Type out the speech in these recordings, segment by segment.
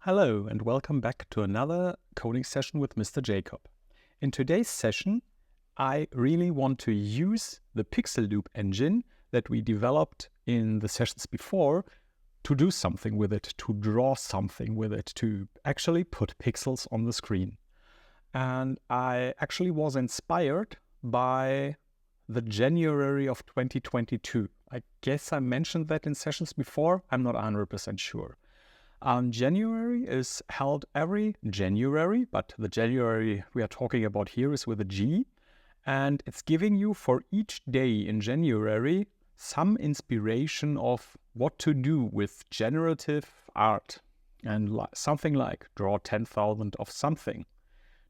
Hello and welcome back to another coding session with Mr. Jacob. In today's session, I really want to use the Pixel Loop engine that we developed in the sessions before to do something with it, to draw something with it, to actually put pixels on the screen. And I actually was inspired by the January of 2022. I guess I mentioned that in sessions before. I'm not 100% sure. January is held every January, but the January we are talking about here is with a G. And it's giving you for each day in January some inspiration of what to do with generative art. And something like draw 10,000 of something.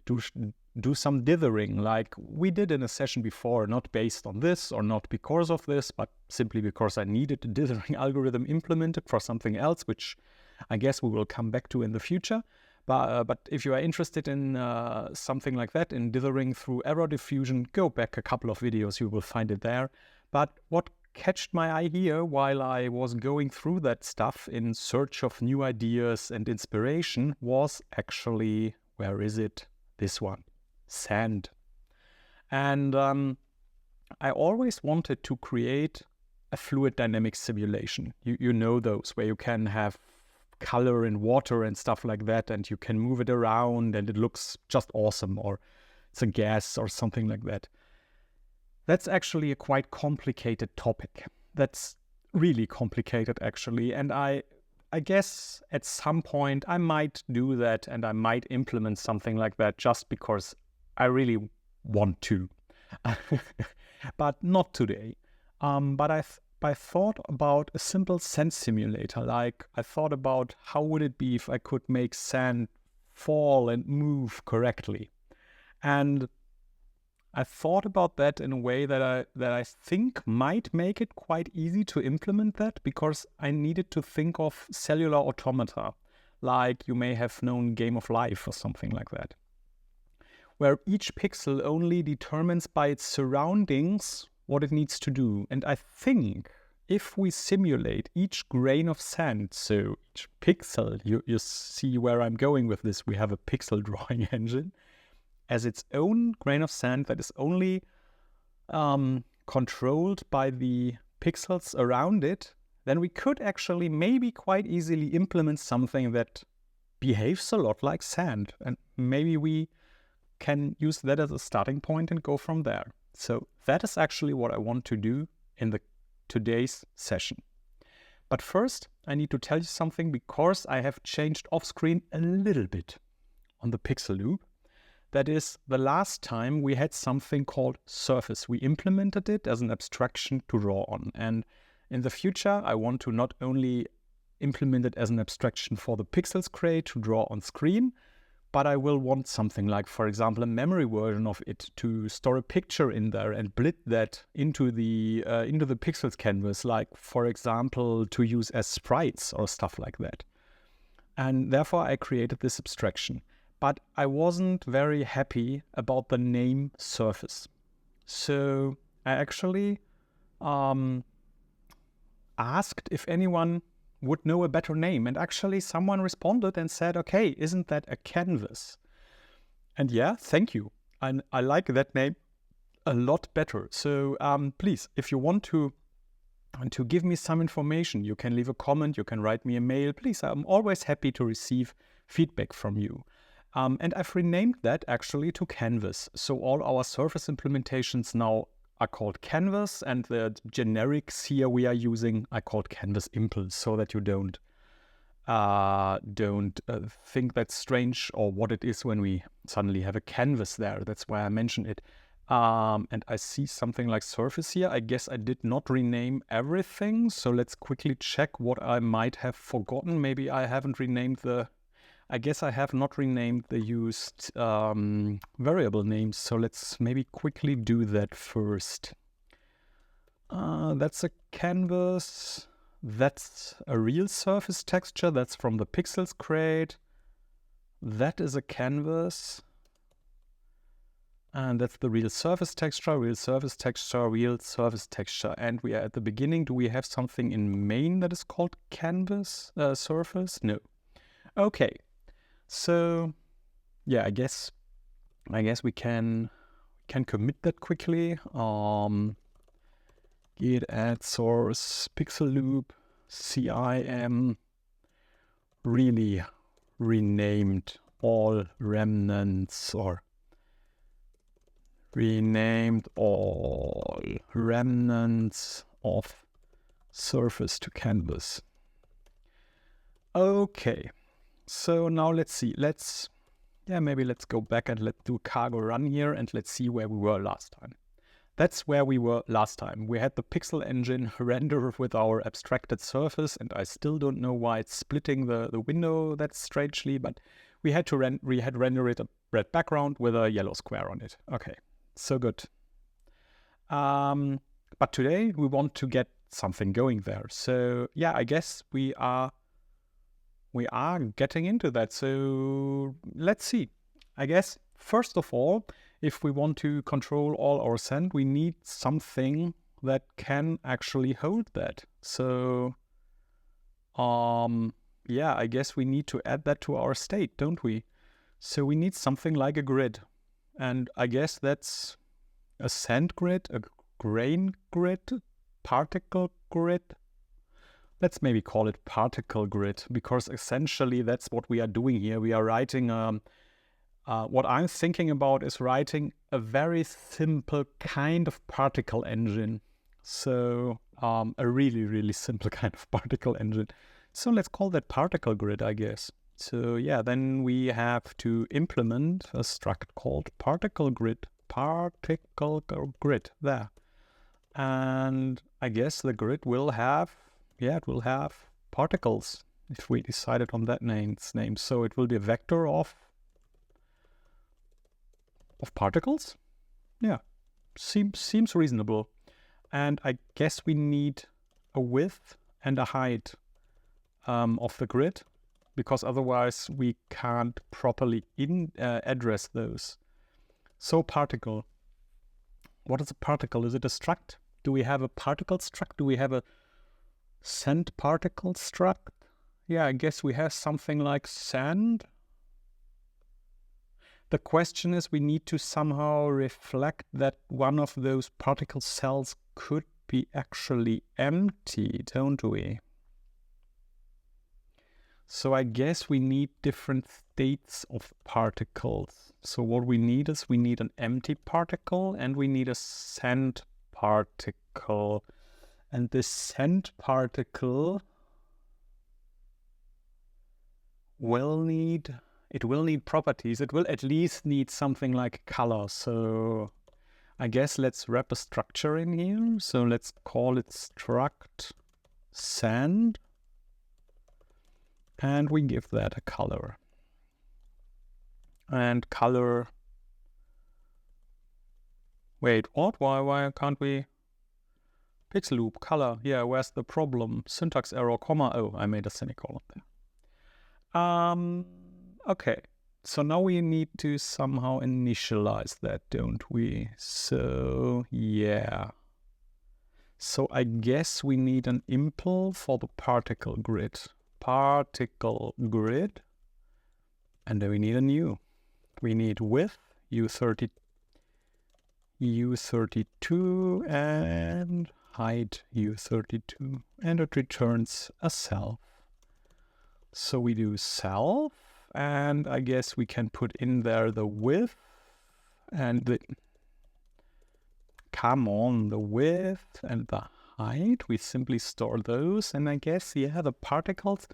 Do some dithering like we did in a session before, not based on this or not because of this, but simply because I needed a dithering algorithm implemented for something else, which I guess we will come back to in the future. But if you are interested in something like that, in dithering through error diffusion, go back a couple of videos, you will find it there. But what catched my eye here while I was going through that stuff in search of new ideas and inspiration was actually, where is it? This one, sand. And I always wanted to create a fluid dynamics simulation. You know those, where you can have color in water and stuff like that, and you can move it around and it looks just awesome, or it's a gas or something like that. That's actually a quite complicated topic. That's really complicated actually, and I guess at some point I might do that and I might implement something like that just because I really want to. But not today. But I thought about a simple sand simulator. Like I thought about how would it be if I could make sand fall and move correctly. And I thought about that in a way that I think might make it quite easy to implement that, because I needed to think of cellular automata, like you may have known Game of Life or something like that, where each pixel only determines by its surroundings what it needs to do. And I think if we simulate each grain of sand, so each pixel, you see where I'm going with this, we have a pixel drawing engine, as its own grain of sand that is only controlled by the pixels around it, then we could actually maybe quite easily implement something that behaves a lot like sand. And maybe we can use that as a starting point and go from there. So that is actually what I want to do in today's session. But first, I need to tell you something, because I have changed off screen a little bit on the Pixel Loop. That is, the last time we had something called surface. We implemented it as an abstraction to draw on. And in the future, I want to not only implement it as an abstraction for the pixels create to draw on screen, but I will want something like, for example, a memory version of it to store a picture in there and blit that into the pixels canvas, like, for example, to use as sprites or stuff like that. And therefore, I created this abstraction. But I wasn't very happy about the name surface. So I actually asked if anyone would know a better name. And actually someone responded and said, okay, isn't that a canvas? And yeah, thank you. And I like that name a lot better. So please, if you want to give me some information, you can leave a comment, you can write me a mail. Please, I'm always happy to receive feedback from you. And I've renamed that actually to Canvas. So all our surface implementations now are called Canvas, and the generics here we are using are called Canvas Impulse, so that you don't think that's strange or what it is when we suddenly have a canvas there. That's why I mentioned it. And I see something like surface here. I guess I did not rename everything. So let's quickly check what I might have forgotten. Maybe I haven't renamed I guess I have not renamed the used variable names, so let's maybe quickly do that first. That's a canvas. That's a real surface texture. That's from the Pixels Crate. That is a canvas. And that's the real surface texture, real surface texture, real surface texture. And we are at the beginning. Do we have something in main that is called canvas surface? No. Okay, so yeah, I guess we can commit that quickly. Git add source pixel loop CIM really renamed all remnants or renamed all remnants of surface to canvas. Okay, so now let's see. Maybe let's go back and let's do cargo run here and let's see where we were last time. That's where we were last time. We had the pixel engine render with our abstracted surface, and I still don't know why it's splitting the window that strangely, but we had render it a red background with a yellow square on it. Okay, so good. But today we want to get something going there. So yeah, I guess we are getting into that. So let's see. I guess first of all, if we want to control all our send, we need something that can actually hold that. So yeah, I guess we need to add that to our state, don't we? So we need something like a grid. And I guess that's a send grid, a grain grid, particle grid. Let's maybe call it particle grid, because essentially that's what we are doing here. We are writing, what I'm thinking about is writing a very simple kind of particle engine. So a really, really simple kind of particle engine. So let's call that particle grid, I guess. So yeah, then we have to implement a struct called particle grid there. And I guess the grid will have, it will have particles if we decided on that name. So it will be a vector of particles. Yeah, seems reasonable. And I guess we need a width and a height of the grid, because otherwise we can't properly address those. So particle. What is a particle? Is it a struct? Do we have a particle struct? Do we have a send particle struct? Yeah, I guess we have something like send. The question is, we need to somehow reflect that one of those particle cells could be actually empty, don't we? So I guess we need different states of particles. So what we need is we need an empty particle and we need a send particle. And this send particle will need properties. It will at least need something like color. So I guess let's wrap a structure in here. So let's call it struct send. And we give that a color. And color. Wait, what? Why can't we? Pixel loop, color. Yeah, where's the problem? Syntax error, comma. Oh, I made a semicolon there. Okay. So now we need to somehow initialize that, don't we? So, yeah. So I guess we need an impl for the particle grid. Particle grid, and then we need a new. We need width u32 and height u32, and it returns a self. So we do self, and I guess we can put in there the width and the width and the height. We simply store those, and I guess, yeah, the particles,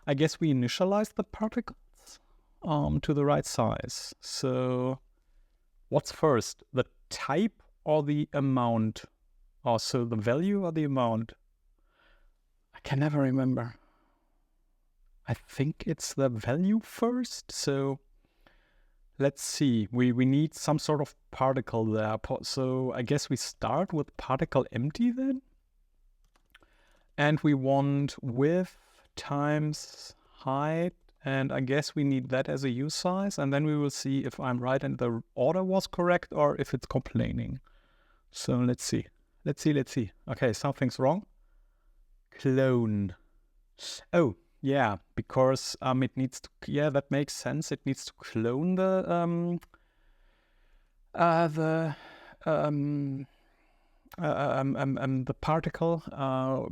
I guess we initialize the particles to the right size. So what's first, the type or the amount? So the value or the amount? I can never remember. I think it's the value first. So let's see, we need some sort of particle there. So I guess we start with particle empty then. And we want width times height, and I guess we need that as a U size, and then we will see if I'm right and the order was correct or if it's complaining. So let's see. Okay, something's wrong. Clone. Oh, Yeah, because it needs to, yeah, that makes sense. It needs to clone the particle,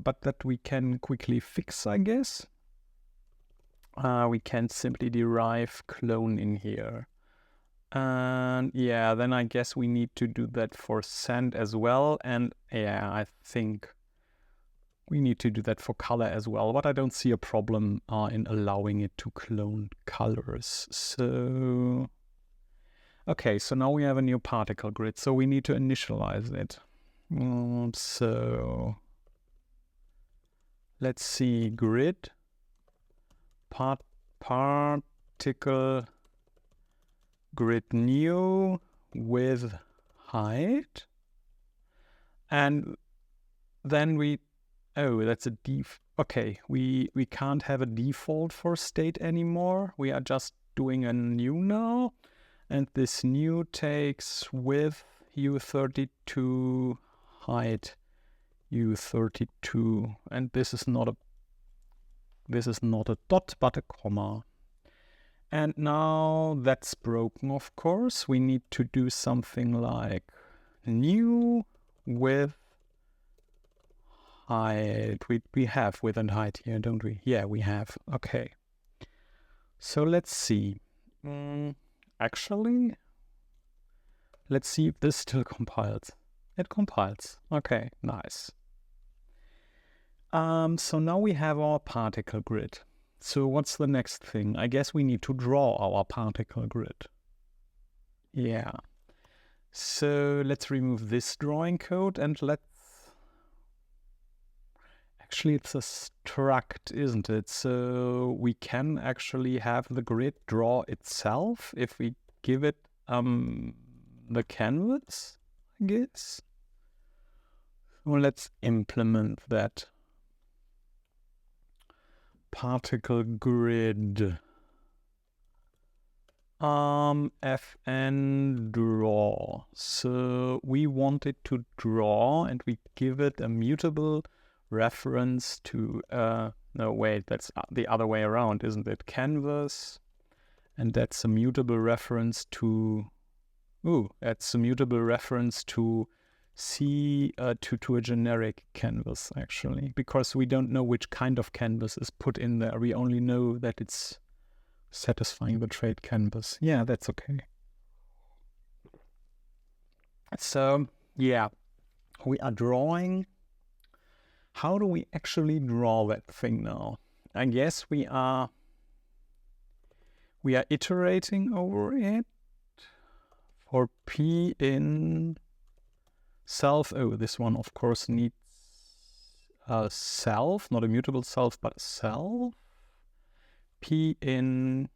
but that we can quickly fix, I guess. We can simply derive clone in here. And yeah, then I guess we need to do that for sand as well. And yeah, I think we need to do that for color as well, but I don't see a problem in allowing it to clone colors. So, okay, so now we have a new particle grid, so we need to initialize it. So, let's see, grid, particle grid new with height, and then we, oh, that's a okay, we can't have a default for state anymore. We are just doing a new now, and this new takes width U32, height U32, and this is not a dot but a comma. And now that's broken, of course. We need to do something like new with height. We have width and height here, don't we? Yeah, we have. Okay. So let's see. Actually, let's see if this still compiles. It compiles. Okay, nice. So now we have our particle grid. So what's the next thing? I guess we need to draw our particle grid. Yeah. So let's remove this drawing code and let's... Actually, it's a struct, isn't it? So we can actually have the grid draw itself if we give it the canvas, I guess. Well, let's implement that. Particle grid fn draw. So we want it to draw and we give it a mutable reference to no, wait, that's the other way around, isn't it? Canvas, and that's a mutable reference to that's a mutable reference to to a generic canvas, actually, because we don't know which kind of canvas is put in there. We only know that it's satisfying the trait canvas. Yeah, that's okay. So yeah, we are drawing. How do we actually draw that thing now? I guess we are iterating over it for p in self. Oh, this one of course needs a self, not a mutable self, but a self. P in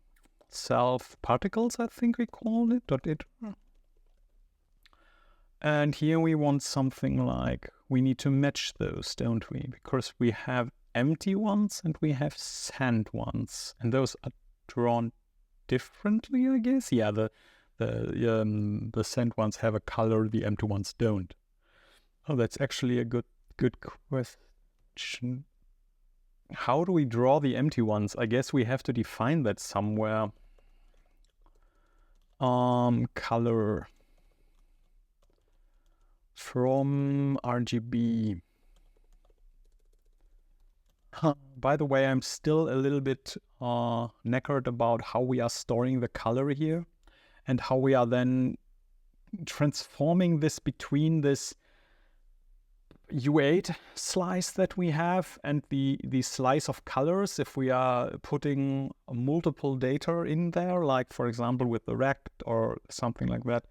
self particles, I think we call it, .iter. And here we want something like, we need to match those, don't we? Because we have empty ones and we have sand ones, and those are drawn differently, I guess. Yeah, the sand ones have a color, the empty ones don't. Oh, that's actually a good question. How do we draw the empty ones? I guess we have to define that somewhere. Color from RGB. By the way, I'm still a little bit knackered about how we are storing the color here and how we are then transforming this between this U8 slice that we have and the slice of colors. If we are putting multiple data in there, like for example with the rect or something like that,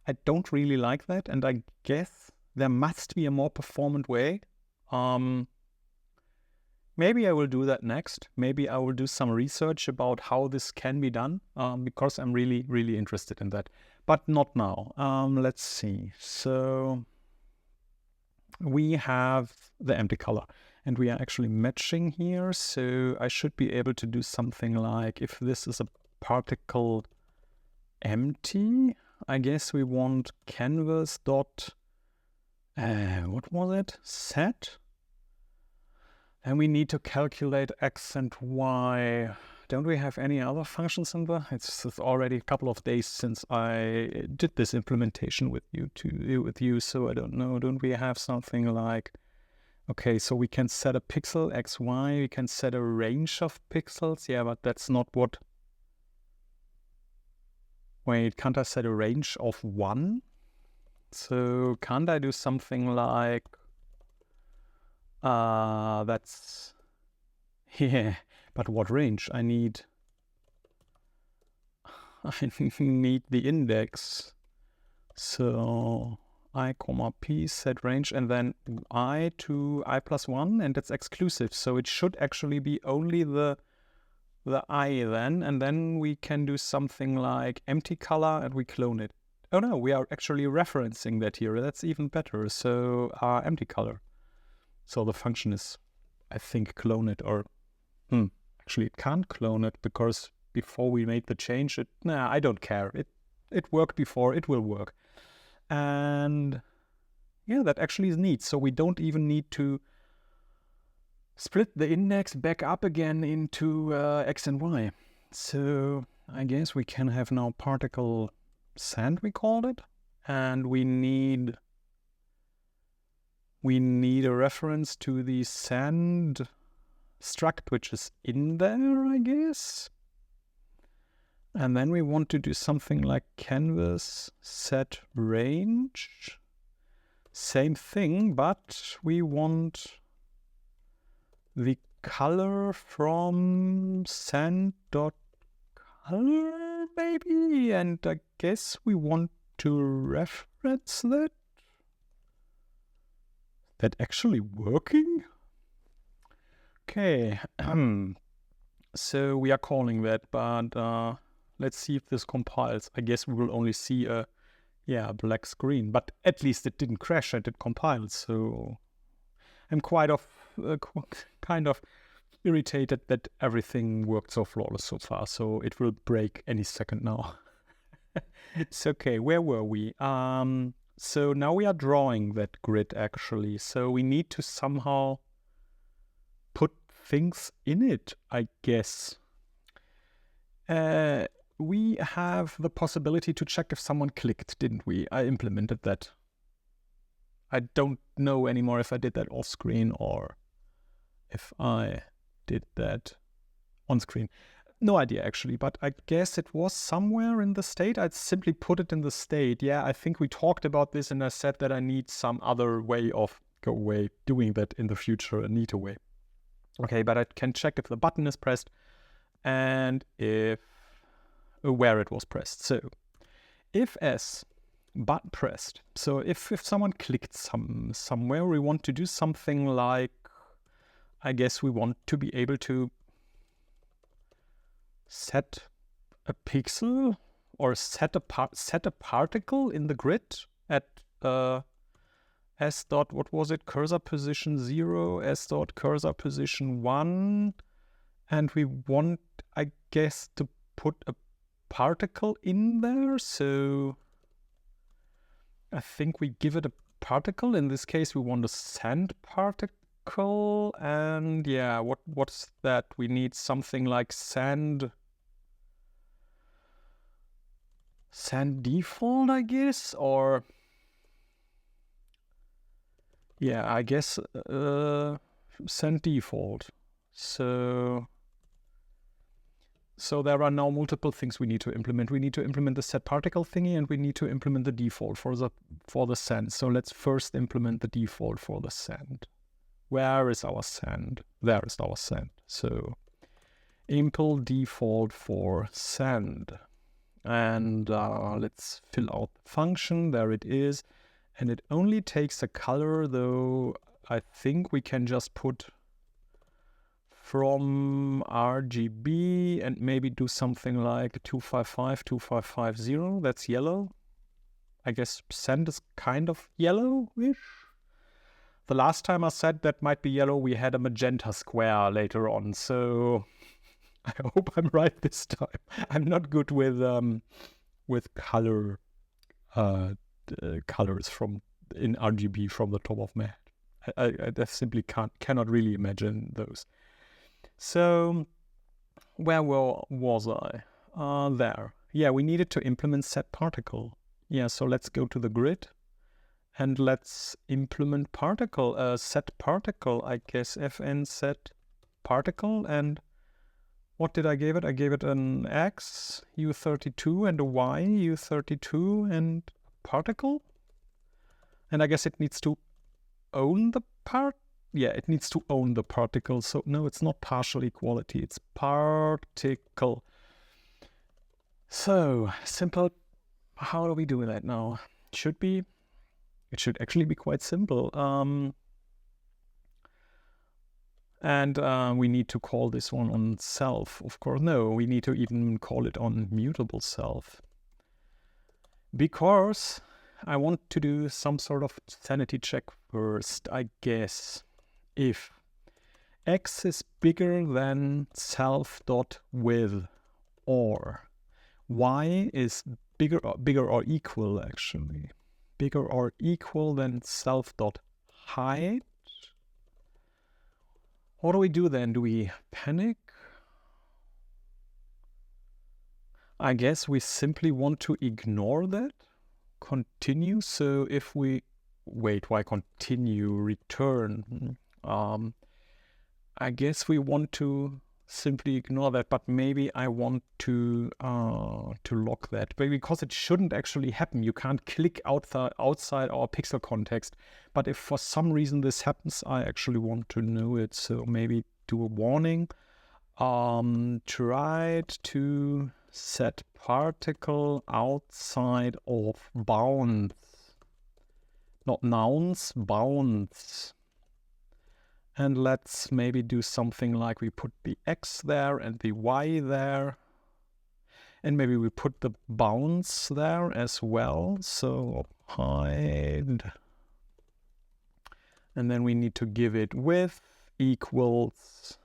I don't really like that, and I guess there must be a more performant way. Maybe I will do that next. Maybe I will do some research about how this can be done, because I'm really interested in that, but not now. Let's see. So we have the empty color and we are actually matching here. So I should be able to do something like, if this is a particle empty, I guess we want canvas dot, what was it? Set? And we need to calculate x and y. Don't we have any other functions in there? It's already a couple of days since I did this implementation with you, so I don't know. Don't we have something like, okay, so we can set a pixel x, y, we can set a range of pixels. Yeah, but that's not what... Wait, can't I set a range of 1? So can't I do something like... that's... Yeah, but what range? I need the index. So I, p set range, and then I to I plus 1, and that's exclusive. So it should actually be only the I then, and then we can do something like empty color and we clone it. Oh no, we are actually referencing that here. That's even better. So empty color. So the function is, I think, clone it, or actually it can't clone it because before we made the change, I don't care. It worked before, it will work. And yeah, that actually is neat. So we don't even need to split the index back up again into x and y. So I guess we can have now particle sand, we called it, and we need a reference to the sand struct, which is in there, I guess. And then we want to do something like canvas set range. Same thing, but we want the color from sand.color maybe, and I guess we want to reference that. That actually working? Okay, so we are calling that, but let's see if this compiles. I guess we will only see a black screen, but at least it didn't crash and it compiled, so I'm kind of irritated that everything worked so flawless so far, so it will break any second now. It's okay, where were we? So now we are drawing that grid actually, so we need to somehow put things in it, I guess. We have the possibility to check if someone clicked, didn't we? I implemented that. I don't know anymore if I did that off screen or if I did that on screen. No idea actually, but I guess it was somewhere in the state. I'd simply put it in the state. Yeah, I think we talked about this and I said that I need some other way of doing that in the future, a neater way. Okay, but I can check if the button is pressed and if where it was pressed. So if S button pressed, so if someone clicked somewhere, we want to do something like, I guess we want to be able to set a pixel or set a particle in the grid at s dot, what was it, cursor position 0, s dot cursor position 1, and we want, I guess, to put a particle in there. So I think we give it a particle. In this case, we want a sand particle, and yeah, what's that? We need something like sand default, I guess, or yeah, I guess sand default. So there are now multiple things we need to implement. We need to implement the set particle thingy, and we need to implement the default for the sand. So let's first implement the default for the sand. Where is our sand? There is our sand. So impl default for sand. And let's fill out the function. There it is. And it only takes a color, though I think we can just put from RGB and maybe do something like 255, 2550. That's yellow. I guess sand is kind of yellowish. The last time I said that might be yellow, we had a magenta square later on, so I hope I'm right this time. I'm not good with color colors in RGB from the top of my head. I simply cannot really imagine those. So where was I? There. Yeah, we needed to implement setParticle. Yeah, so let's go to the grid and let's implement particle, setParticle, I guess, fn setParticle. And what did I give it? I gave it an x, u32, and a y, u32, and particle. And I guess it needs to own the part. Yeah, it needs to own the particle. So no, it's not partial equality, it's particle. So simple. How do we do that now? It should actually be quite simple. And we need to call this one on self, of course. No, we need to even call it on mutable self. Because I want to do some sort of sanity check first, I guess. If x is bigger than self.with, or y is bigger or equal, actually. Bigger or equal than self.height. What do we do then? Do we panic? I guess we simply want to ignore that. Continue. So if we wait, why continue? Return. I guess we want to simply ignore that, but maybe I want to lock that, but because it shouldn't actually happen. You can't click outside our pixel context. But if for some reason this happens, I actually want to know it. So maybe do a warning. Try to set particle outside of bounds. Not nouns, bounds. And let's maybe do something like we put the x there and the y there. And maybe we put the bounds there as well. So hide. And then we need to give it width equals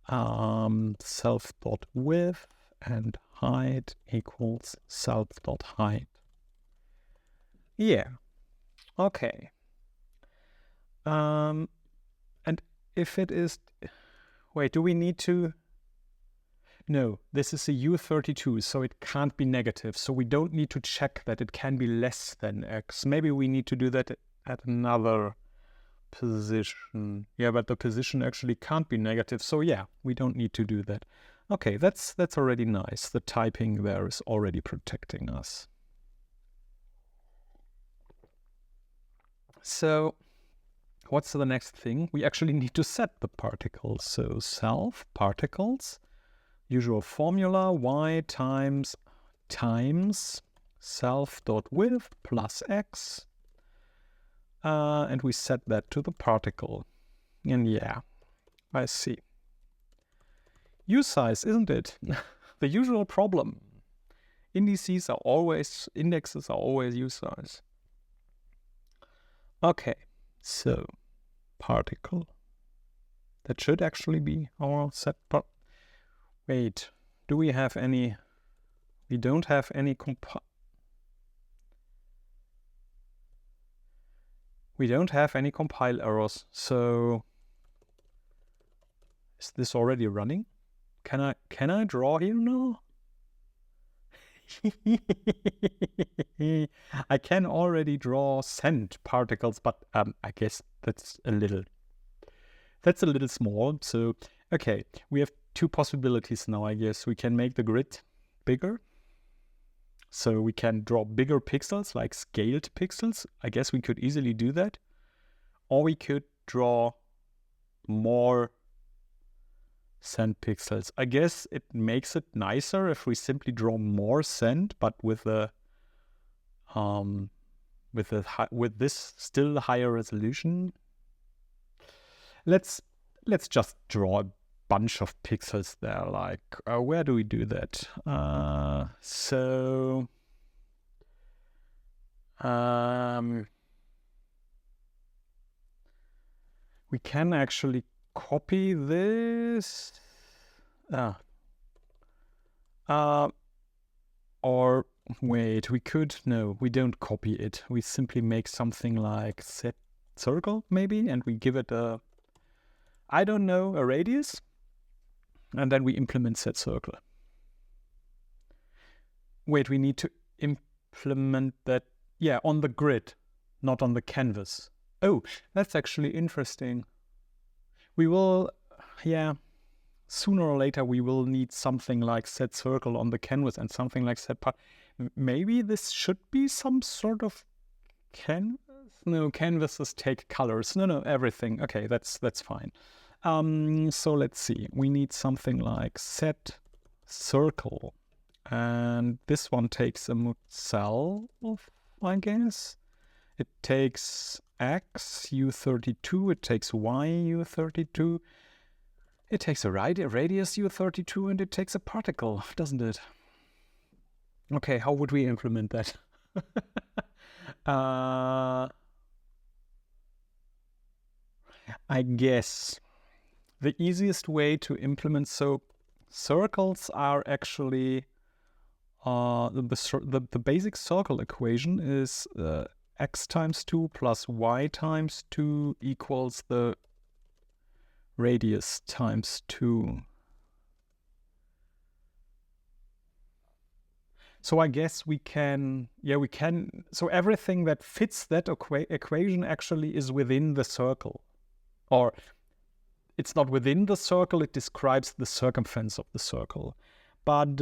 self.width and height equals self.height. Yeah. Okay. And if it is, wait, do we need to? No, this is a U32, so it can't be negative. So we don't need to check that it can be less than x. Maybe we need to do that at another position. Yeah, but the position actually can't be negative. So yeah, we don't need to do that. Okay, that's already nice. The typing there is already protecting us. So what's the next thing? We actually need to set the particles. So self particles, usual formula, y times self.width plus x. And we set that to the particle. And yeah, I see. usize, isn't it? The usual problem. Indexes are always usize. Okay, so particle. That should actually be our set part. Wait, do we have any? We don't have any We don't have any compile errors. So is this already running? Can I draw here now? I can already draw send particles, but I guess that's a little small. So okay, we have two possibilities now. I guess we can make the grid bigger. So we can draw bigger pixels, like scaled pixels. I guess we could easily do that. Or we could draw more send pixels. I guess it makes it nicer if we simply draw more send, but with this still higher resolution. Let's just draw a bunch of pixels there. Like where do we do that? We can actually copy this. Or wait, we could, no, we don't copy it. We simply make something like set circle maybe, and we give it a, I don't know, a radius, and then we implement set circle. Wait, we need to implement that, yeah, on the grid, not on the canvas. Oh, that's actually interesting. We will, yeah, sooner or later we will need something like set circle on the canvas and something like set part. Maybe this should be some sort of canvas? No, canvases take colors. No, everything. Okay, that's fine. So let's see. We need something like set circle. And this one takes a cell, I guess. It takes X, U32. It takes Y, U32. It takes a radius, U32, and it takes a particle, doesn't it? Okay, how would we implement that? I guess the easiest way to implement, so circles are actually the basic circle equation is x times 2 plus y times 2 equals the radius times 2. So I guess we can, so everything that fits that equation actually is within the circle. Or it's not within the circle, it describes the circumference of the circle. But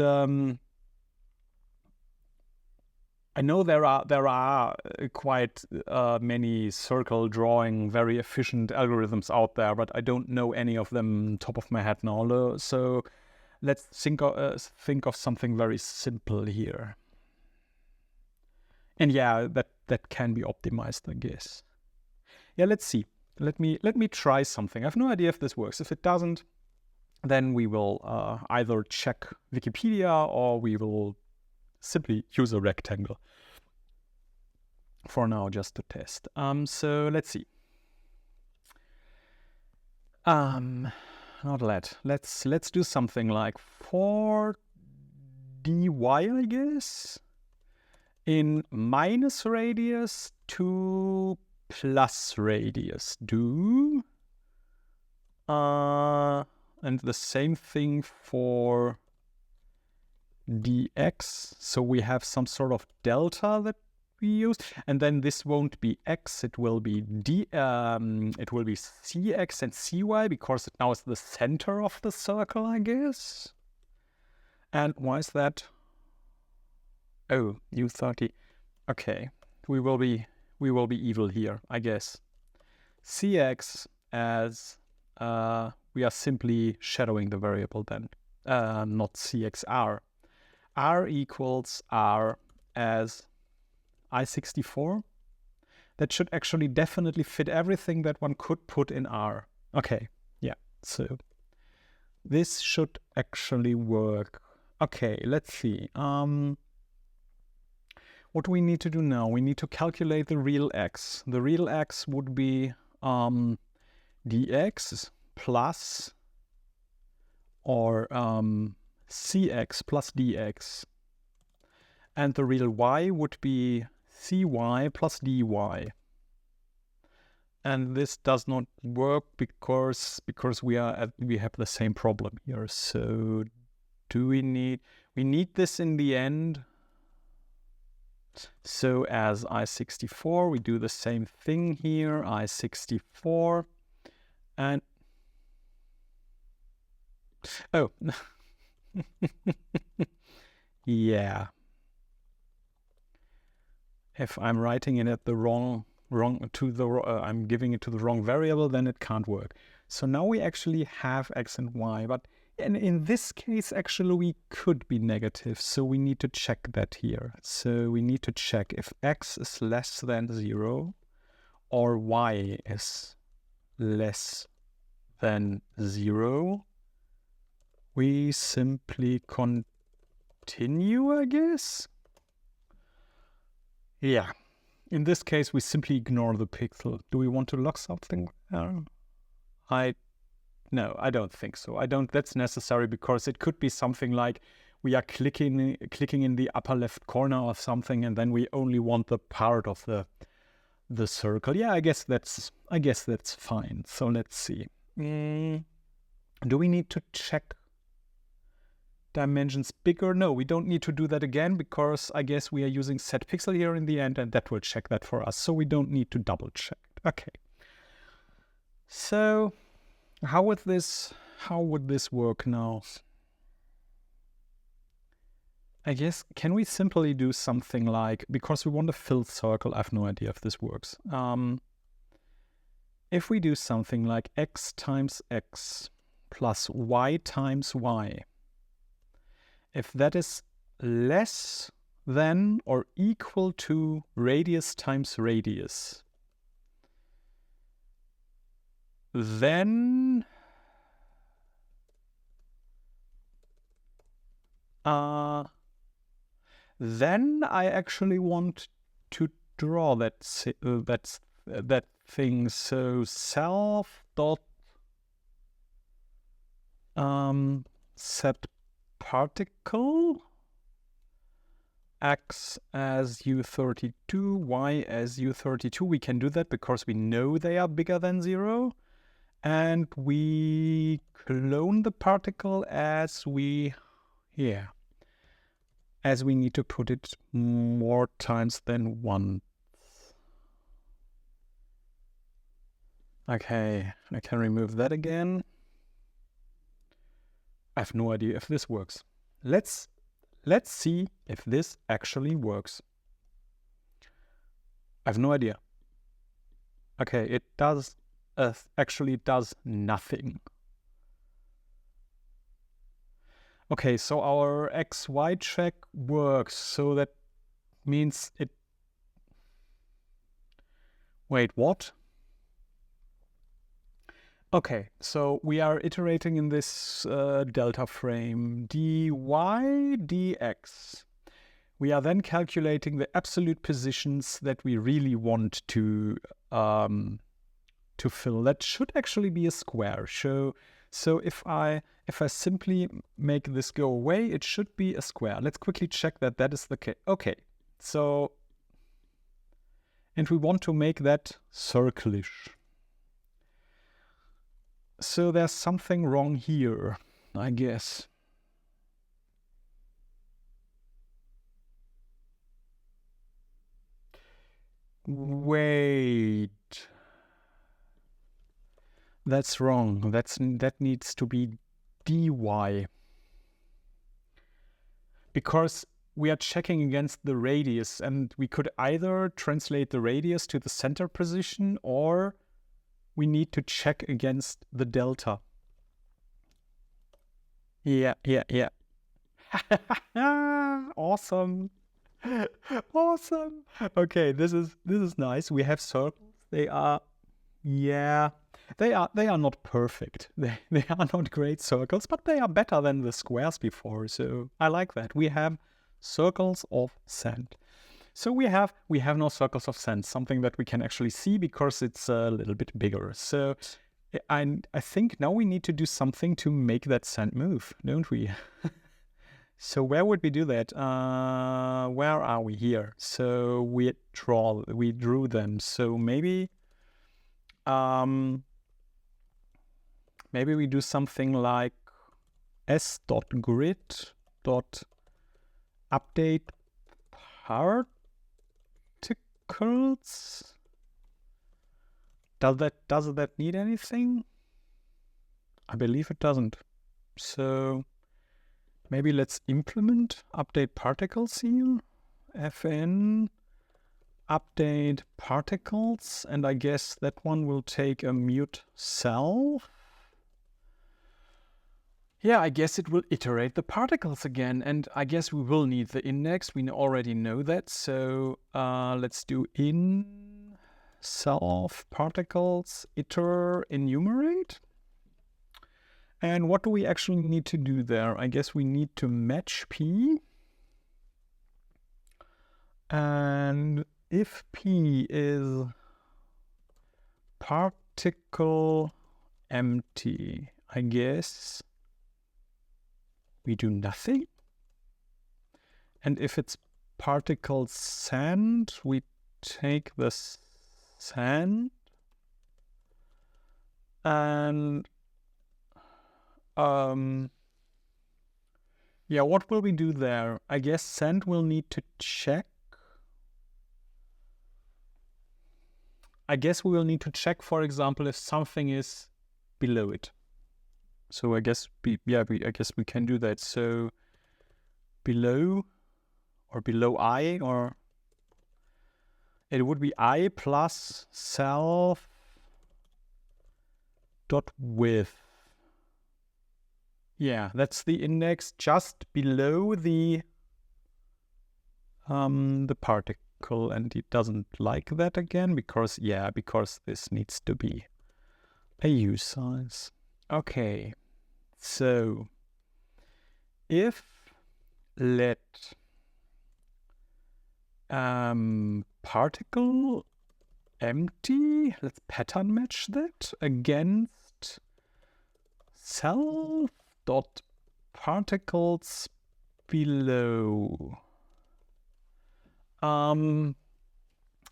I know there are quite many circle drawing, very efficient algorithms out there, but I don't know any of them top of my head now. So let's think of something very simple here. And yeah, that can be optimized, I guess. Yeah, let's see. Let me try something. I have no idea if this works. If it doesn't, then we will either check Wikipedia or we will simply use a rectangle for now, just to test. So let's see. Not let. Let's do something like 4 dy, I guess, in minus radius to plus radius. And the same thing for dx. So we have some sort of delta that we use, and then this won't be x, it will be cx and cy, because it now is the center of the circle, I guess. And why is that? Oh, u30. Okay, we will be evil here, I guess. Cx as we are simply shadowing the variable then, not cxr. R equals R as I64. That should actually definitely fit everything that one could put in R. Okay, yeah, so this should actually work. Okay, let's see. What do we need to do now? We need to calculate the real x. The real x would be dx plus, or cx plus dx. And the real y would be cy plus dy. And this does not work because we have the same problem here. So do we need this in the end? So as I64, we do the same thing here, I64, and oh, yeah. If I'm writing it at the I'm giving it to the wrong variable, then it can't work. So now we actually have x and y, but in this case, actually, we could be negative. So we need to check that here. So we need to check if x is less than 0 or y is less than 0. We simply continue, I guess. Yeah. In this case, we simply ignore the pixel. Do we want to log something? No, I don't think so. That's necessary because it could be something like we are clicking in the upper left corner or something, and then we only want the part of the the circle. Yeah, I guess that's fine. So let's see. Do we need to check dimensions bigger? No, we don't need to do that again, because I guess we are using set pixel here in the end, and that will check that for us. So we don't need to double check. Okay. So how would this work now? I guess, can we simply do something like, because we want a filled circle, I have no idea if this works. If we do something like x times x plus y times y, if that is less than or equal to radius times radius, then I actually want to draw that thing. So self dot set particle x as u32, y as u32. We can do that because we know they are bigger than 0. And we clone the particle as we need to put it more times than once. Okay, I can remove that again. I have no idea if this works. Let's see if this actually works. I have no idea. Okay, it does actually does nothing. Okay, so our XY check works, so that means it... Wait, what? Okay, so we are iterating in this delta frame, dy dx. We are then calculating the absolute positions that we really want to fill. That should actually be a square. So if I simply make this go away, it should be a square. Let's quickly check that that is the case. Okay, so, and we want to make that circlish. So there's something wrong here, I guess. Wait. That's wrong. That needs to be dy. Because we are checking against the radius, and we could either translate the radius to the center position, or we need to check against the delta. Yeah. Awesome. Awesome. Okay, this is nice. We have circles. They are not perfect. They are not great circles, but they are better than the squares before. So I like that. We have circles of sand. So we have now circles of sand, something that we can actually see because it's a little bit bigger. So I think now we need to do something to make that sand move, don't we? So where would we do that? Where are we here? So we drew them. So maybe we do something like s.grid.update particles. Does that need anything? I believe it doesn't. So maybe let's implement update particles here. Fn update particles, and I guess that one will take a mute cell. Yeah, I guess it will iterate the particles again, and I guess we will need the index. We already know that, so let's do in self particles iter enumerate. And what do we actually need to do there? I guess we need to match P. And if P is particle empty, I guess we do nothing. And if it's particle sand, we take the send, and yeah, what will we do there? I guess send will need to check. I guess we will need to check, for example, if something is below it. So I guess I guess we can do that. So below or below I, or it would be I plus self dot width. Yeah, that's the index just below the particle, and it doesn't like that again because this needs to be a usize. Okay, so if let particle empty, let's pattern match that against self dot particles below. And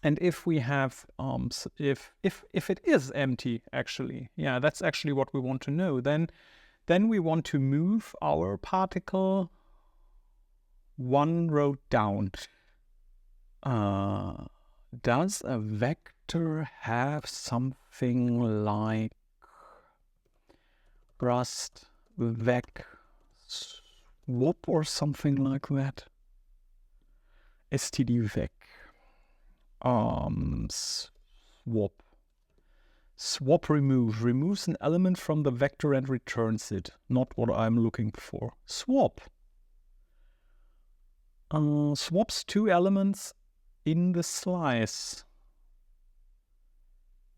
if we have if it is empty, actually, yeah, that's actually what we want to know. Then we want to move our particle one row down. Does a vector have something like Rust vec swap or something like that? std vec swap removes an element from the vector and returns it. Not what I'm looking for. Swap swaps two elements in the slice.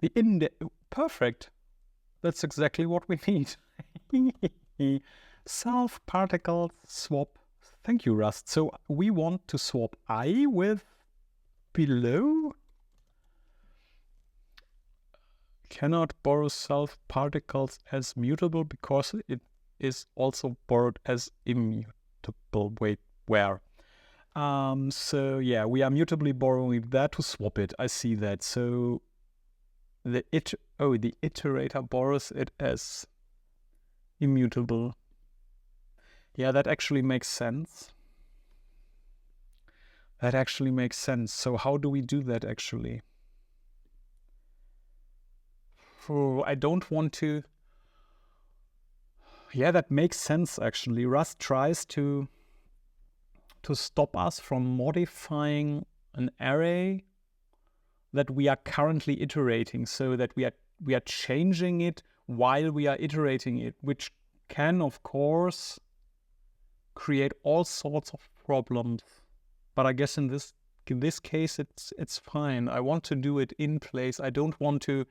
The index. Perfect. That's exactly what we need. Self particle swap. Thank you, Rust. So we want to swap I with below. Cannot borrow self particles as mutable because it is also borrowed as immutable. Wait, where? So yeah, we are mutably borrowing that to swap it. I see that. So the iterator borrows it as immutable. Yeah, that actually makes sense. That actually makes sense. So how do we do that actually? Oh, I don't want to. Yeah, that makes sense actually. Rust tries to stop us from modifying an array that we are currently iterating, so that we are changing it while we are iterating it, which can of course create all sorts of problems. But I guess in this case it's fine. I want to do it in place. I don't want to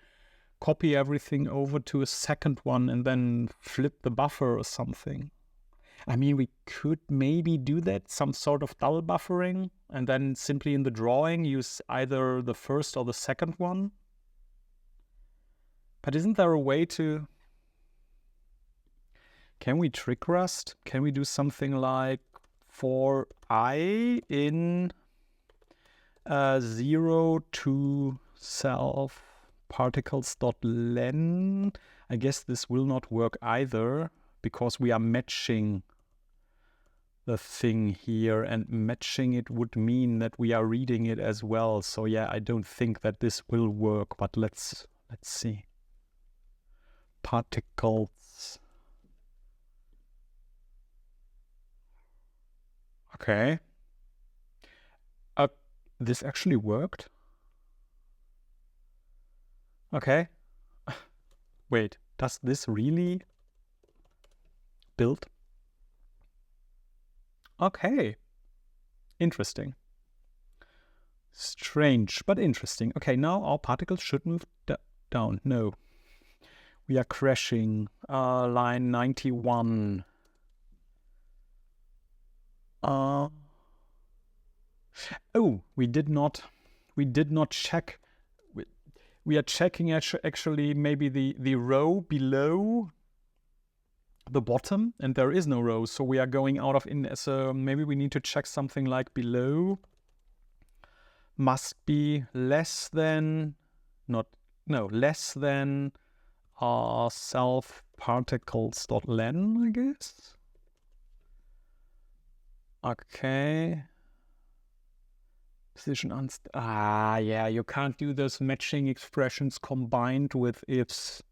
copy everything over to a second one and then flip the buffer or something. I mean, we could maybe do that, some sort of double buffering, and then simply in the drawing use either the first or the second one. But isn't there a way to... Can we trick Rust? Can we do something like for I in 0 to self particles.len? I guess this will not work either, because we are matching the thing here, and matching it would mean that we are reading it as well. So yeah, I don't think that this will work, but let's see. Particles. Okay. This actually worked. Okay. Wait, does this really build? Okay. Interesting. Strange, but interesting. Okay, now our particles should move down. No. We are crashing. Line 91. Oh, we did not check. We are checking actually maybe the row below the bottom, and there is no row, so we are going out of in. So maybe we need to check something like below must be less than less than self particles.len, I guess. Okay. Position yeah, you can't do those matching expressions combined with ifs.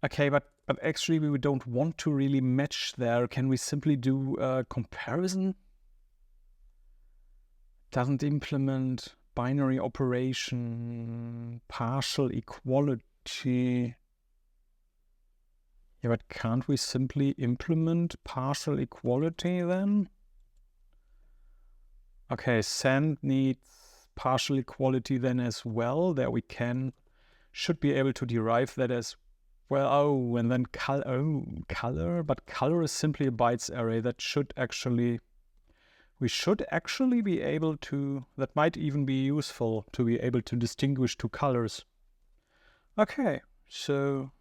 Okay, but actually we don't want to really match there. Can we simply do a comparison? Doesn't implement binary operation, partial equality. Yeah, but can't we simply implement partial equality then? Okay, send needs partial equality then as well. There we should be able to derive that as well. Oh, and then color, but color is simply a bytes array. That we should actually be able to, that might even be useful to be able to distinguish two colors. Okay, so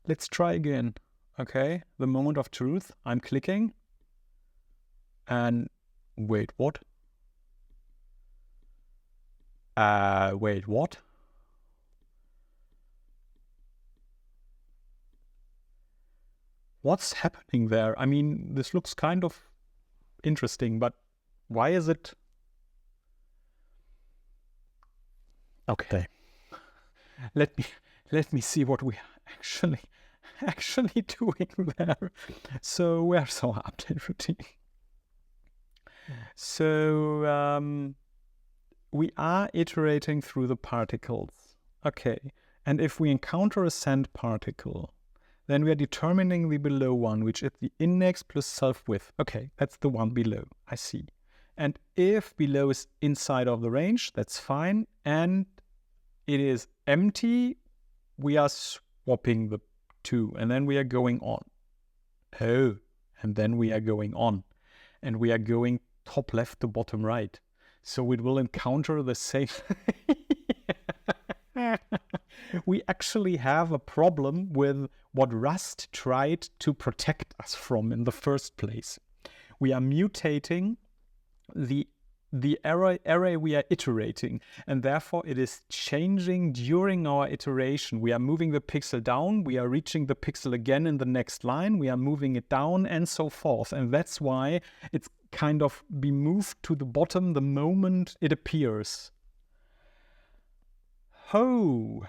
let's try again. Okay, the moment of truth, I'm clicking. And wait, what? Wait, what? What's happening there? I mean, this looks kind of interesting, but why is it? Okay, let me see what we are actually doing there. So where's our update routine? So we are iterating through the particles. Okay, and if we encounter a send particle, then we are determining the below one, which is the index plus self-width. Okay, that's the one below, I see. And if below is inside of the range, that's fine. And it is empty, we are swapping the two, and then we are going on. Oh, and then we are going on. And we are going top left to bottom right. So it will encounter the same. We actually have a problem with what Rust tried to protect us from in the first place. We are mutating the array we are iterating, and therefore it is changing during our iteration. We are moving the pixel down, we are reaching the pixel again in the next line, we are moving it down, and so forth. And that's why it's kind of be moved to the bottom the moment it appears. Oh,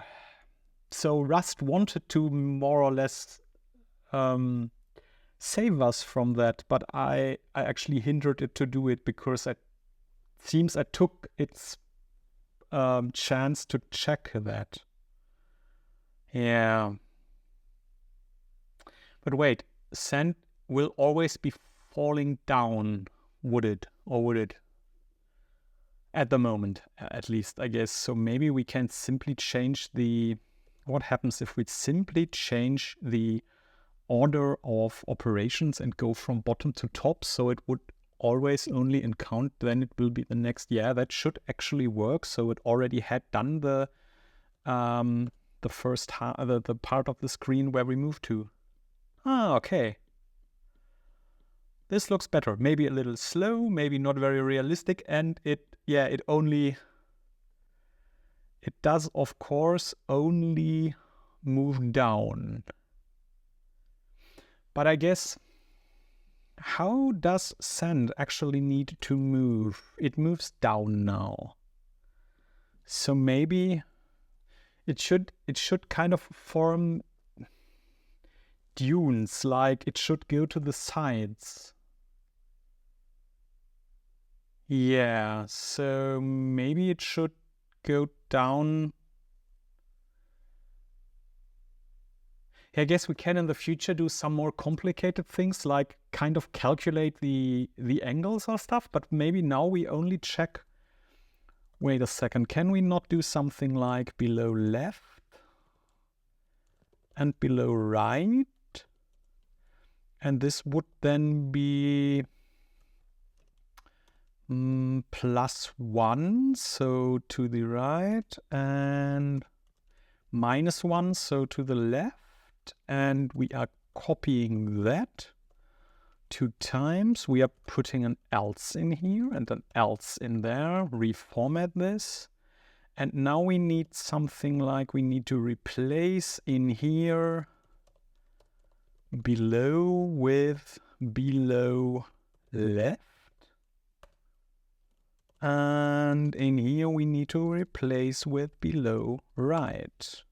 so Rust wanted to more or less save us from that, but I actually hindered it to do it because it seems I took its chance to check that. Yeah. But wait, send will always be falling down, would it? Or would it? At the moment, at least, I guess. So maybe we can simply change the... What happens if we simply change the order of operations and go from bottom to top? So it would always only encounter, then it will be the next. Yeah, that should actually work. So it already had done the first the part of the screen where we moved to. Ah, okay. This looks better. Maybe a little slow, maybe not very realistic, and it does, of course, only move down. But I guess, how does send actually need to move? It moves down now. So maybe it should kind of form dunes, like it should go to the sides. Yeah, so maybe it should go down. I guess we can in the future do some more complicated things, like kind of calculate the angles or stuff, but maybe now we only check. Wait a second, can we not do something like below left and below right? And this would then be +1, so to the right, and -1, so to the left. And we are copying that 2 times. We are putting an else in here and an else in there. Reformat this. And now we need something like, we need to replace in here below with below left. And in here we need to replace with below right.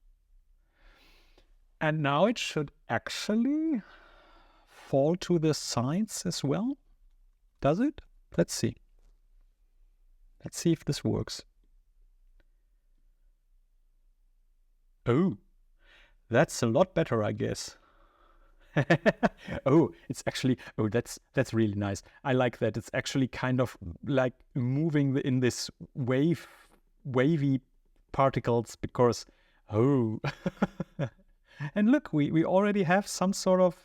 And now it should actually fall to the sides as well. Does it? Let's see. Let's see if this works. Oh, that's a lot better, I guess. Oh, it's actually, oh, that's really nice. I like that. It's actually kind of like moving in this wavy particles because, oh, and look, we already have some sort of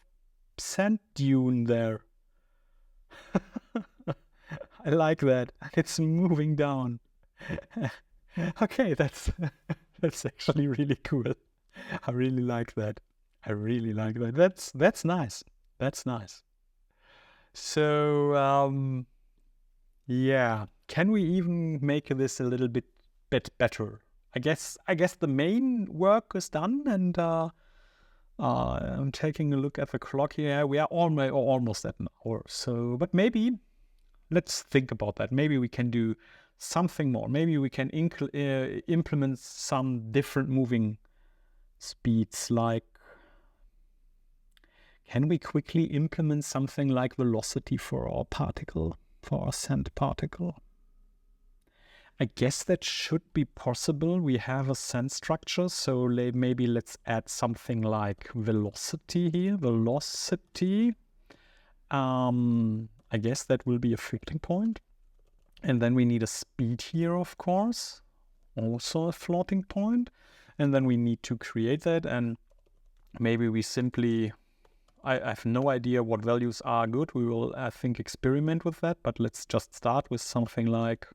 sand dune there. I like that. It's moving down. Okay, that's actually really cool. I really like that. I really like that. That's nice. That's nice. So yeah, can we even make this a little bit better? I guess the main work is done, and I'm taking a look at the clock here. We are almost at an hour. So, but maybe let's think about that. Maybe we can do something more. Maybe we can implement some different moving speeds. Like, can we quickly implement something like velocity for our particle, for our sand particle? I guess that should be possible. We have a sand structure, so maybe let's add something like velocity here. Velocity. I guess that will be a floating point. And then we need a speed here, of course, also a floating point. And then we need to create that. And maybe we simply, I have no idea what values are good. We will, I think, experiment with that. But let's just start with something like,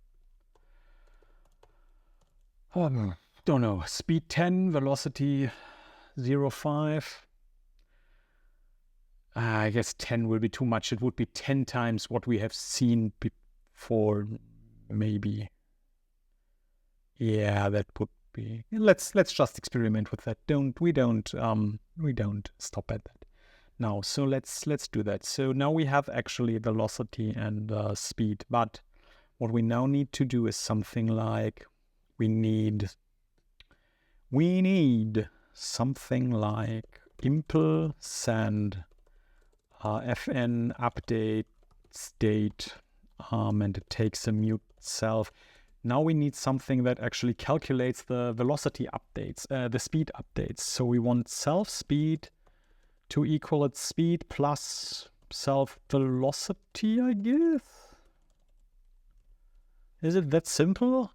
don't know, speed 10, velocity 0.5. I guess 10 will be too much. It would be 10 times what we have seen before, maybe. Yeah, that would be. Let's just experiment with that. We don't stop at that. Now, so let's do that. So now we have actually velocity and speed. But what we now need to do is something like we need something like impl sand fn update state, and it takes a mute self. Now we need something that actually calculates the velocity updates, the speed updates. So we want self speed to equal its speed plus self velocity, I guess. Is it that simple?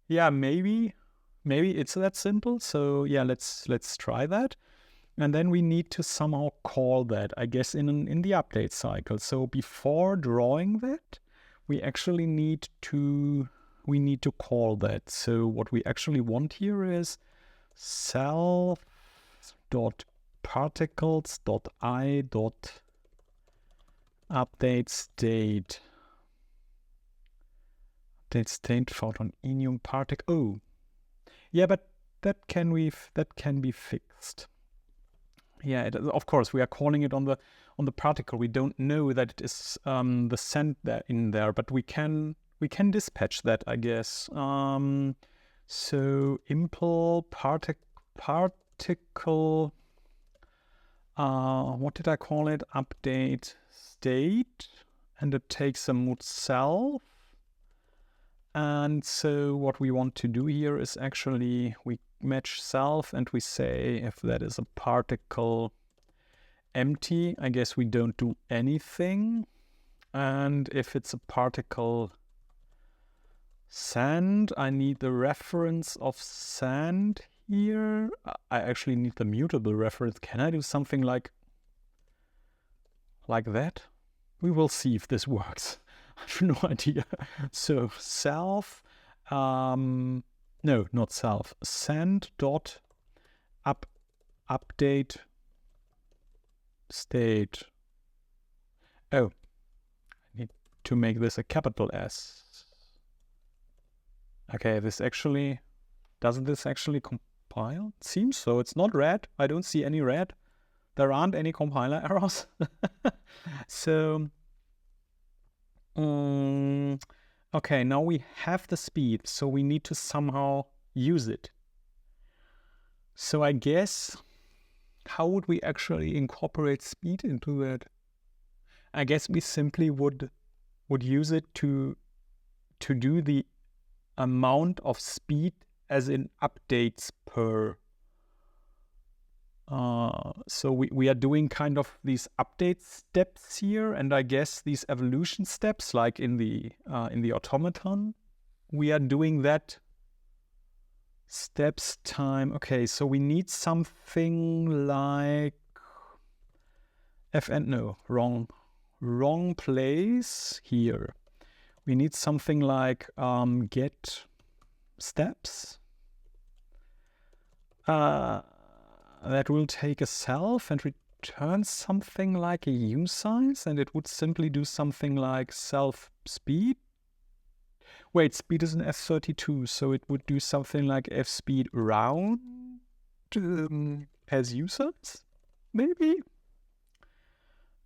Yeah, maybe it's that simple. So yeah, let's try that. And then we need to somehow call that, I guess, in the update cycle. So before drawing that, we actually need to call that. So what we actually want here is self.particles.i.update state. Update state photon enum particle. Oh, yeah, but that can be fixed. Yeah, of course, we are calling it on the particle. We don't know that it is the send there in there, but we can dispatch that, I guess. So impl particle. What did I call it? Update state, and it takes a mood self. And so what we want to do here is actually we match self and we say if that is a particle empty, I guess we don't do anything. And if it's a particle sand, I need the reference of sand here. I actually need the mutable reference. Can I do something like that? We will see if this works. I have no idea. So self, no, not self. Send dot update state. Oh, I need to make this a capital S. Okay, doesn't this actually compile? It seems so. It's not red. I don't see any red. There aren't any compiler errors. So, okay, now we have the speed, so we need to somehow use it. So I guess, how would we actually incorporate speed into that? I guess we simply would use it to do the amount of speed as in updates per. So we are doing kind of these update steps here, and I guess these evolution steps, like in the automaton, we are doing that steps time. Okay, so we need something like fn. No, wrong place here. We need something like get steps. That will take a self and return something like a usize, and it would simply do something like self speed. Wait, speed is an f32, so it would do something like f speed round as usize, maybe?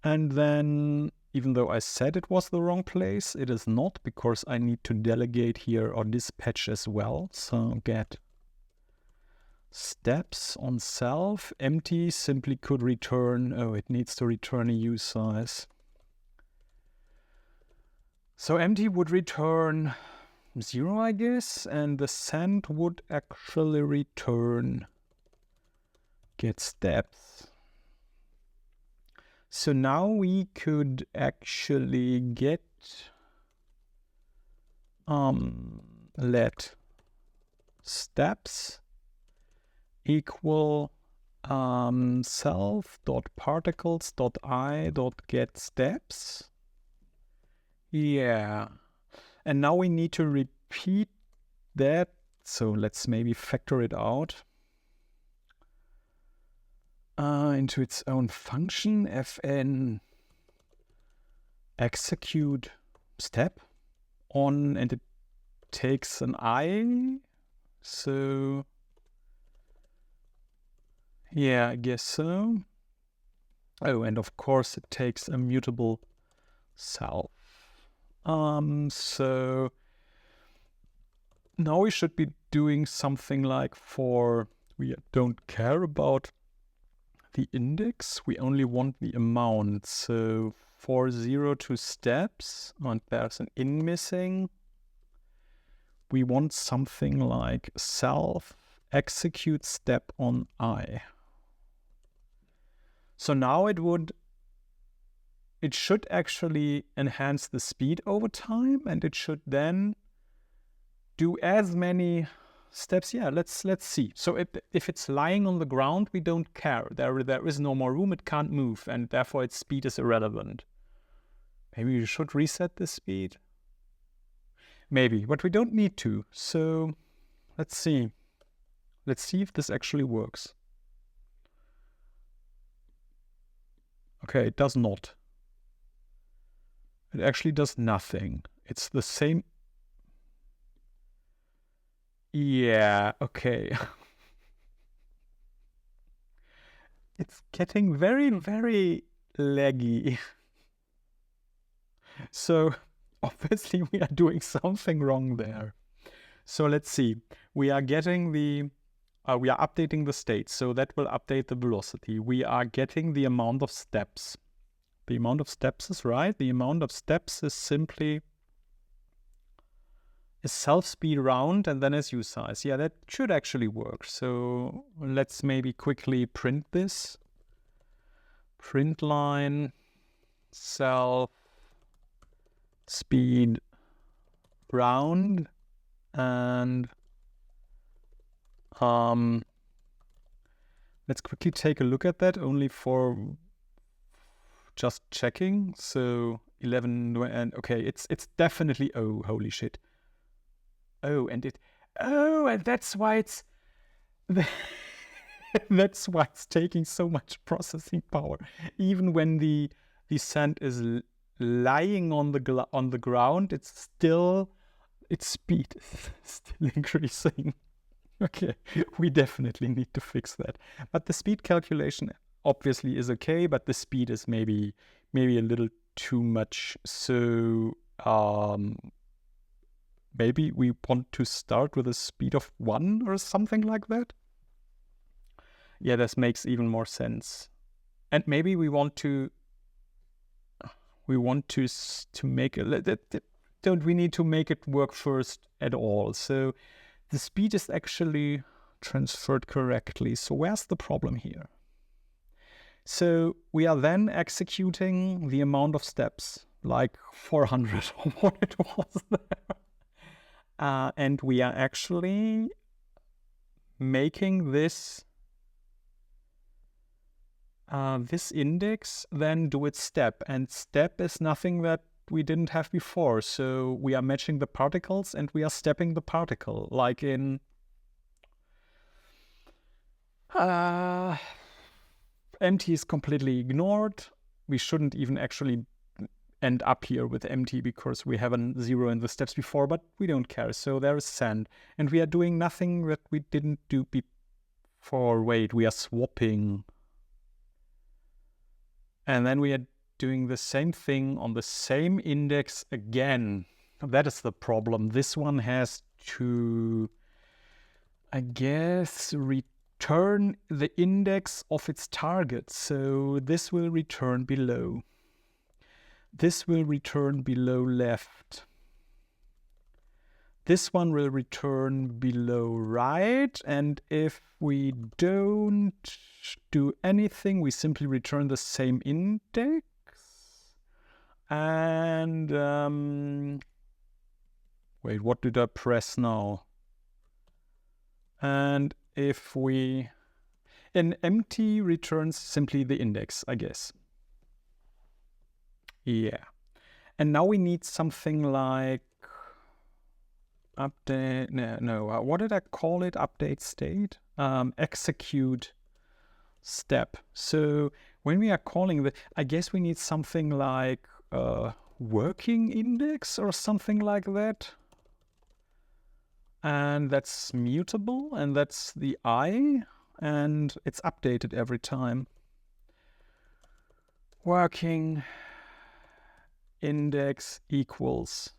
And then, even though I said it was the wrong place, it is not, because I need to delegate here or dispatch as well. So get steps on self. Empty simply could return, it needs to return a usize. So empty would return 0, I guess, and the send would actually return get steps. So now we could actually get let steps equal self.particles.i.get steps. Yeah. And now we need to repeat that. So let's maybe factor it out into its own function. Fn execute step on, and it takes an I. So yeah, I guess so. Oh, and of course it takes a mutable self. So now we should be doing something like we don't care about the index, we only want the amount. So for 0 to steps, and there's an in missing, we want something like self execute step on I. So now it should actually enhance the speed over time, and it should then do as many steps. Yeah, let's see. So if it's lying on the ground, we don't care. There is no more room, it can't move, and therefore its speed is irrelevant. Maybe you should reset the speed. Maybe, but we don't need to. So let's see. Let's see if this actually works. Okay, it does not. It actually does nothing. It's the same. Yeah, okay. It's getting very, very laggy. So obviously we are doing something wrong there. So let's see. We are getting we are updating the state, so that will update the velocity. We are getting the amount of steps. The amount of steps is right. The amount of steps is simply self speed round and then as usize. Yeah, that should actually work. So let's maybe quickly print this. Print line self speed round, and let's quickly take a look at that, only for just checking. So 11, and okay, it's definitely, oh, holy shit. Oh, and that's why it's that's why it's taking so much processing power. Even when the sand is lying on the ground, it's still its speed is still increasing. Okay, we definitely need to fix that. But the speed calculation obviously is okay, but the speed is maybe a little too much. So maybe we want to start with a speed of 1 or something like that. Yeah, this makes even more sense. And maybe we want to make don't we need to make it work first at all? So the speed is actually transferred correctly. So where's the problem here? So we are then executing the amount of steps, like 400 or what it was there. And we are actually making this this index then do its step. And step is nothing that we didn't have before. So we are matching the particles and we are stepping the particle, like in empty is completely ignored. We shouldn't even actually end up here with empty because we have a 0 in the steps before, but we don't care. So there is send. And we are doing nothing that we didn't do before. Wait, we are swapping. And then we are doing the same thing on the same index again. That is the problem. This one has to, I guess, return the index of its target. So this will return below. This will return below left. This one will return below right. And if we don't do anything, we simply return the same index. And wait, what did I press now? And if an empty returns simply the index, I guess. Yeah. And now we need something like update, what did I call it? Update state? Execute step. So when we are calling I guess we need something like working index or something like that. And that's mutable, and that's the I, and it's updated every time. Working index equals.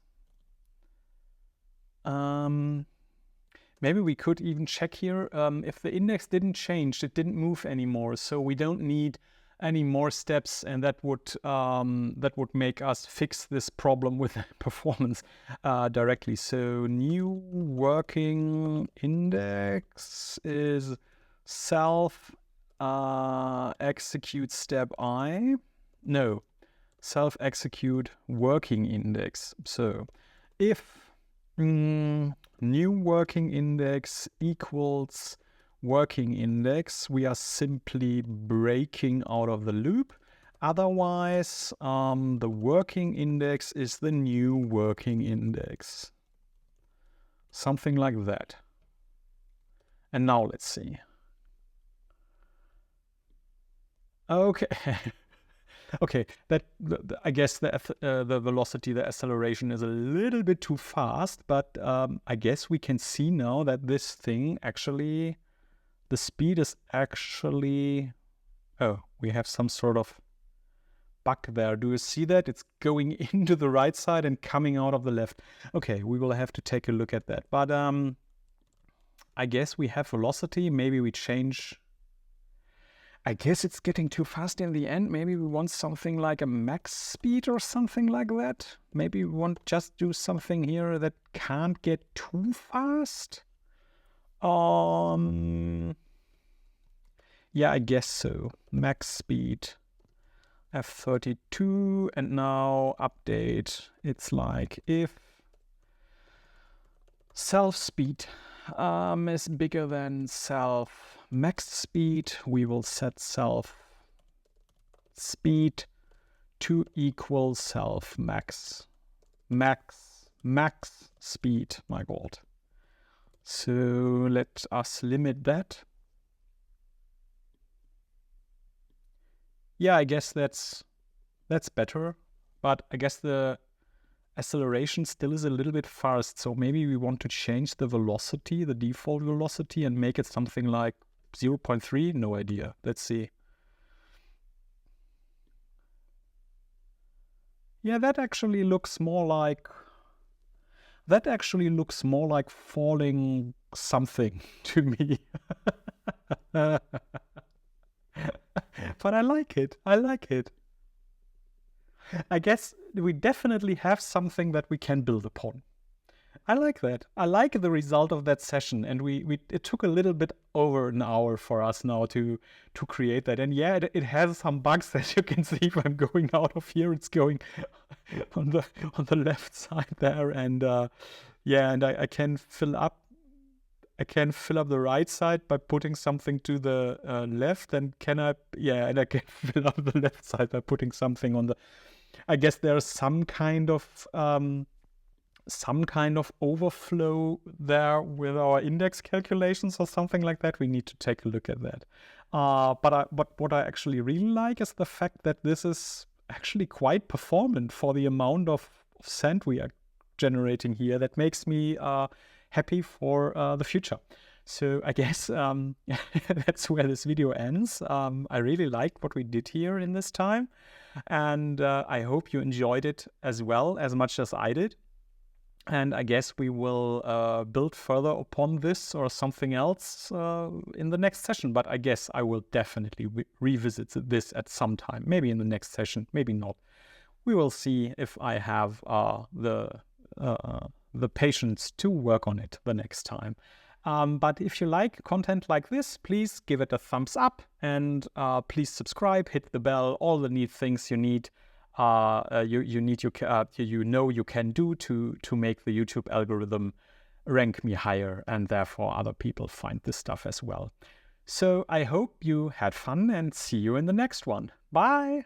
Maybe we could even check here if the index didn't change, it didn't move anymore. So we don't need any more steps, and that would make us fix this problem with performance directly. So new working index is self execute step I. No, self execute working index. So if new working index equals working index, we are simply breaking out of the loop. Otherwise, the working index is the new working index. Something like that. And now let's see. Okay. Okay, I guess the velocity, the acceleration is a little bit too fast, but I guess we can see now that this thing actually, the speed is actually, oh, we have some sort of bug there. Do you see that? It's going into the right side and coming out of the left. Okay, we will have to take a look at that. But I guess we have velocity. Maybe we change. I guess it's getting too fast in the end. Maybe we want something like a max speed or something like that. Maybe we want just do something here that can't get too fast. Yeah, I guess so. Max speed F32, and now update. It's like if self speed is bigger than self max speed, we will set self speed to equal self max speed. My God. So let us limit that. Yeah, I guess that's better, but I guess the acceleration still is a little bit fast. So maybe we want to change the velocity, the default velocity, and make it something like 0.3. No idea. Let's see. Yeah, that actually looks more like falling something to me. But I like it. I guess we definitely have something that we can build upon. I like that. I like the result of that session, and it took a little bit over an hour for us now to create that. And yeah, it has some bugs, as you can see. If I'm going out of here, it's going on the left side there, and and I can fill up. I can fill up the right side by putting something to the left, and and I can fill up the left side by putting something on the. I guess there's some kind of overflow there with our index calculations or something like that. We need to take a look at that. But what I actually really like is the fact that this is actually quite performant for the amount of sand we are generating here. That makes me happy for the future. So I guess that's where this video ends. I really liked what we did here in this time, and I hope you enjoyed it as well, as much as I did. And I guess we will build further upon this or something else in the next session. But I guess I will definitely revisit this at some time. Maybe in the next session, maybe not. We will see if I have the patience to work on it the next time. But if you like content like this, please give it a thumbs up, and please subscribe, hit the bell, all the neat things you need. You can do to make the YouTube algorithm rank me higher, and therefore other people find this stuff as well. So I hope you had fun, and see you in the next one. Bye!